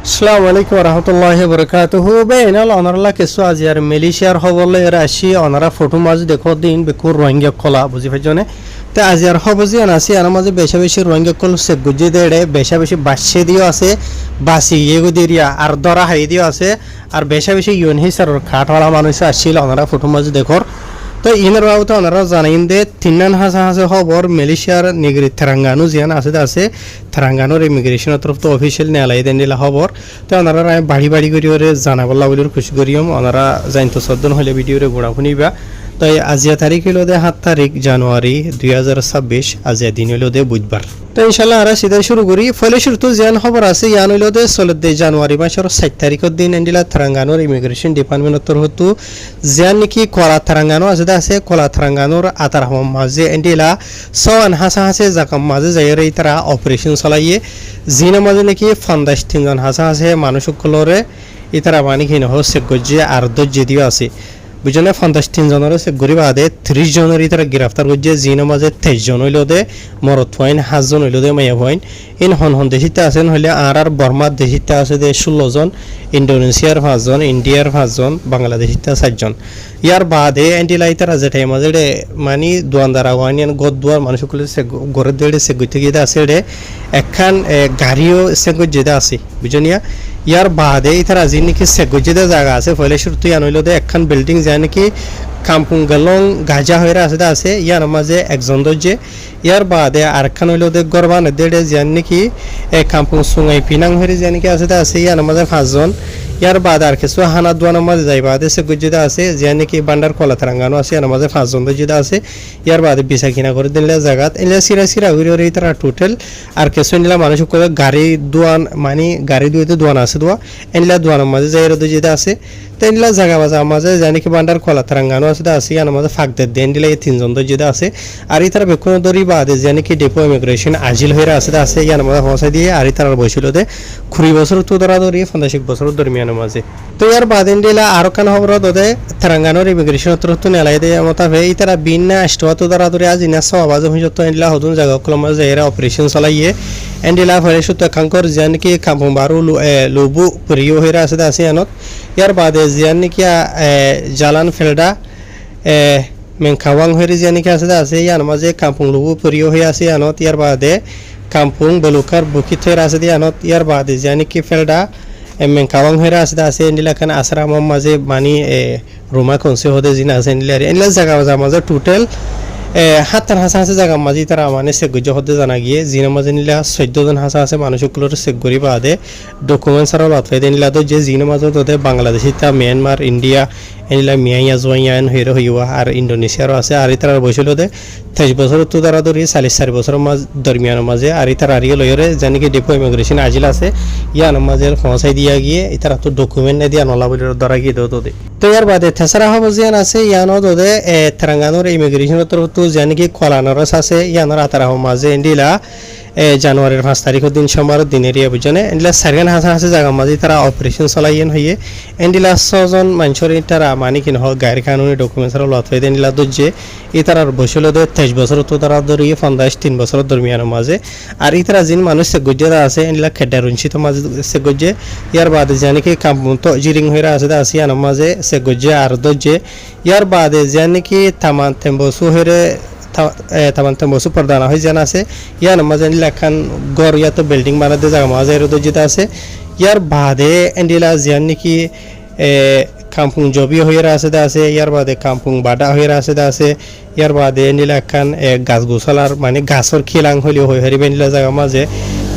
আসসালামু আলাইকুম রহমতুল্লাহ বরকাতুহু বেনাল অনারলা কিছু আজি আর মালয়েশিয়ার হবলে রাশি অনারা ফটো মাঝ দেখো দিন বেকুর রোহিঙ্গা কলা বুঝি পাইছনে তে আজি আর হবজি আনাসি আর মাঝে বেশা বেশি রোহিঙ্গা কল সে গুজি দেড়ে বেশা বেশি বাসে দিও আছে বাসি ইয়েগো দিরিয়া আর দরা হাই দিও আছে আর বেশা বেশি ইউনহিসার খাটওয়ালা মানুষ আসছিল অনারা ফটো মাঝ দেখর তো ইনার বাবু তো ওনারা জানাইন দে তিনান হাসা হাসে খবর মালয়েশিয়ার নিগরি তেরাঙ্গানো জিয়ান আছে তেরাঙ্গানোর ইমিগ্রেশনের তরফ তো অফিসিয়াল নেলাই দেন দিলা খবর তো ওনারা বাড়ি বাড়ি করে জানাবল্লা বলে খুশি করিম ওনারা জানতো সদ্দন হলে ভিডিওরে গোড়া শুনিবা তো আজিয়া তারিখ হলো দে 7 তারিখ জানুয়ারি 2026 আজিয়া দিন হলো দে বুধবার তো ইনশাল্লাহ আমরা সিধা শুরু করি ফলে শুরু তো জিয়ান খবর আছে ইয়ান হলো দে 16 জানুয়ারি মাসের 7 তারিখের দিন এন্ডিলা তেরাঙ্গানোর ইমিগ্রেশন ডিপার্টমেন্টের তরফ তো জিয়ান নাকি কলা তেরাঙ্গানো আছে কলা তেরাঙ্গানোর আতার মাঝে এন্ডিলা সওয়ান হাসা হাসে জাকাম মাঝে যাইরে তারা অপারেশন চালাইয়ে জিনা মাঝে নাকি 53 জন হাসা হাসে মানুষগুলোরে ইতারা মানি কিন হচ্ছে গজ্জে আর দজ্জে দিও আছে বুঝনে 53 জনের সে গরিব আদে 30 জনের তারা গ্রেফতার করছে জিনের মাঝে 23 জন হইল দে মরত হইন 7 জন হইল দে মাইয়া হইন ইন হন দেশিতে আছেন হইলে আর বর্মার দেশিতে আছে দে 16 জন ইন্দোনেশিয়ার 5 জন ইন্ডিয়ার 5 জন বাংলাদেশিতে 4 জন ইয়ার বাদে এন্টিলাই তারা যেটা মাঝে মানে দোয়ানদার আওয়ানিয়ান গদ দুয়ার মানুষগুলো সে গরের দেড়ে সে গইতে গিয়ে আছে রে একখান গাড়িও সে গজ্জেদা আছে বুঝনিয়া ইয়ার বাদে ইতারা আজি নাকি সে গজ্জেদা জায়গা আছে ফলে শুরু তুই আনইল দে একখান বিল্ডিং যায় নাকি কাম্পুং গলং গাজা হয়ে আছে ইয়ার মাঝে একজন দজ্জে ইয়ার বাদে আরেকখান হইল দে গরবান দেড়ে যায় নাকি কাম্পুং সুঙাই পিনাং হয়ে যায় নাকি আছে ইয়ার মাঝে 5 জন ইয়ার বাদ আর কিছু হানা দোয়ানোর মাঝে যাই বাদে সে গজ্জেদা আছে যে নাকি বান্ডার কলা তেরাঙ্গানো আছে ইয়ার মাঝে 5 জন দজ্জেদা আছে ইয়ার বাদে বিছা কিনা করে দিলে জায়গাত এলে সিরা ঘুরে তারা টোটাল আর কিছু নিলা মানুষ করে গাড়ি দোয়ান মানে গাড়ি দুইতে দোয়ান আছে দোয়া এনলা দোয়ানোর মাঝে যাই দজ্জেদা আছে তেনলা জায়গা মাঝে জানি কি বান্ডার কলা তেরাঙ্গানো আছে ইয়ার মাঝে ফাঁক দেন দিলে 3 জন দজ্জেদা আছে আর ইতারা বেকুন দরি বাদে জানি কি ডেপো ইমিগ্রেশন আজিল হয়ে আছে ইয়ার মাঝে পৌঁছাই দিয়ে আর ইতারা বসিল দে 20 বছর তো ধরি 50 বছর দরমিয়ানের মাঝে তো ইয়ার বাদেন দিলা আরো কান খবর দে তেরাঙ্গানোর ইমিগ্রেশন তরফ তো নেলাই দে মতাবে ইতারা বিনা আষ্টওয়া তো ধরি আজ ইনা সব আওয়াজ হই যত এন্ডিলা হদুন জায়গা কলম মাঝে এরা অপারেশন চালাইয়ে এন্ডিলা ফলে সুত কাঙ্কর জানি কি কাম্পুং বারু লুবু প্রিয় হয়ে আছে আনত ইয়ার বাদে জিয়ান নাকি জালান ফেলডা মেংখাওয়াং হয়ে জিয়ান নাকি আছে ইয়ার মাঝে কাম্পুং লুবু প্রিয় হয়ে আছে আনত ইয়ার বাদে কাম্পুং বেলুকার বুকিত হয়ে আছে আনত ইয়ার বাদে জিয়ান নাকি ফেলডা মেংখাওয়াং হয়ে আছে এন্ডিলা খান আশ্রামর মাঝে মানি রোমা কনসে হতে জিনা আছে এন্ডিলা জায়গা মাঝে টোটাল 7 হাসা আছে জায়গা মাঝে তারা মানে সেগুজ হতে জানা গিয়ে জিনা মাঝে নিলা 14 জন হাসা আছে মানুষগুলোর সেগুরি বাদে ডকুমেন্টস আর লাফাই দেন নিলা তো যে জিনা মাঝে তোদের বাংলাদেশি তা মিয়ানমার ইন্ডিয়া এনিলা মিয়াইয়া জয়ান হইরে হইয়া আর ইন্দোনেশিয়ারও আছে আর তারা বসিল দে 23 বছর তো তারা ধরি 44 বছর মাঝ দরমিয়ানের মাঝে আর তারা আরিয়ে লইরে জানি কি ডেপো ইমিগ্রেশন আজিল আছে ইয়ান মাঝে পৌঁছাই দিয়া গিয়ে তারা তো ডকুমেন্ট না দিয়া নলা বলে ধরা গিয়ে দো দে তো ইয়ার বাদে থেসারা হব জিয়ান আছে ইয়ানো দে তেরাঙ্গানোর ইমিগ্রেশনের তরফ তো জানি কি কলানরস আছে ইয়ানোর আতারা হব মাঝে এন্ডিলা জানুয়ারির 5 তারিখের দিন সোমবার দিনের বুঝনে এন্ডিলা সারিয়ান হাসা হাসে জায়গা মাঝে তারা অপারেশন চালাইয়েন হইয়ে এন্ডিলা 6 জন মানুষের তারা মানি কিন হোক গাড়ি কানুনি ডকুমেন্টস আর লথে এন্ডিলা দজ্জে তারা বসিল দে 23 বছর তো তারা ধরি 3 বছর দরমিয়ানের মাঝে আর তারা জিন মানুষ সে গজ্জেরা আছে এন্ডিলা খেডারুনছি তো মাঝে সে গজ্জে ইয়ার বাদে জানি কি কাম্পুং তো জিরিং হইরা আছে আসিয়ানের মাঝে সে গজ্জে আর দজ্জে ইয়ার বাদে জানি কি তামান তেম্বসু হইরে তামান বসু প্রদানা হয়ে জানা আছে ইয়ার মাঝে লেখান গড় ইয়া তো বিল্ডিং বানাতে জায়গা মাঝে যেটা আছে ইয়ার বাদে এন্ডিলা জিয়ান নাকি কাম্পুং জবি হয়ে আছে ইয়ার বাদে কাম্পুং বাডা হয়ে আছে ইয়ার বাদে এন্ডিলা খান গাছ গোছালার মানে গাছর খিলাং হলেও হয়ে হারিবে এন্ডিলা জায়গা মাঝে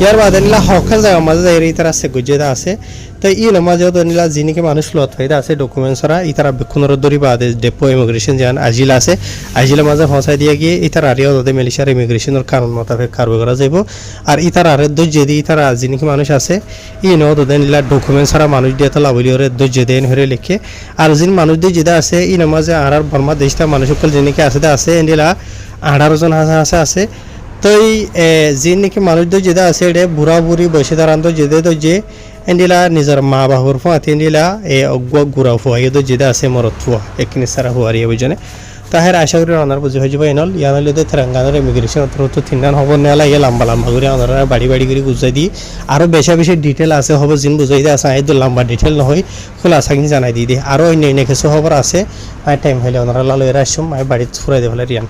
ইয়ার বাদে নিলা হকাল জায়গা মাঝে যাই তারা আছে গুজেদা আছে তো ই মাঝেও তো নিলা যিনিকে মানুষ লত হয়ে আছে ডকুমেন্টসরা ইতারা বেক্ষণর দরি বাদে ডেপো ইমিগ্রেশন যান আজিল আছে আজিলের মাঝে পৌঁছাই দিয়ে গিয়ে ইতার আরিও তাদের মালয়েশিয়ার ইমিগ্রেশনের কারণ মোতাবেক কারবে করা যাব আর ইতার আরে দজ্জে দিয়ে ইতারা যিনিকে মানুষ আছে ই ন তাদের নিলা ডকুমেন্টসরা মানুষ দিয়ে তো লাভলি ওরে দজ্জে দেন হরে লিখে আর যিনি মানুষ দিয়ে যেটা আছে ই মাঝে আর বর্মা দেশটা মানুষসকল যিনিকে আছে এন্ডিলা 18 জন আছে তো যে নাকি মানুষদের যেটা আছে এটা বুড়া বুড়ি বসে দাঁড়ান তো যে এন্ডিলা নিজের মা বাহুর ফুয়া এন্ডিলা অজ্ঞ গুড়া ফুয়া এদের যেটা আছে মরত ফুয়া একনি সারা হুয়ারি বুঝনে তাহের আশা করি ওনার বুঝি হয়ে যাবে এনল ইয়ানলিতে তেলেঙ্গানার ইমিগ্রেশন অথরিটি তিনজন হব নেলা ইয়ে লম্বা লম্বা করে ওনারা বাড়ি বাড়ি করে বুঝাই দিই আরও বেশি বেশি ডিটেল আছে হব জিন বুঝাই দিয়ে আছে এই লম্বা ডিটেল নহয় খোলা সাকিন জানাই দিয়ে দিই আরও অন্য অন্য কিছু খবর আছে টাইম হলে ওনারা লালো এরা আসুম আমি বাড়িতে ফুরাই দিয়ে ফেলে রিয়ান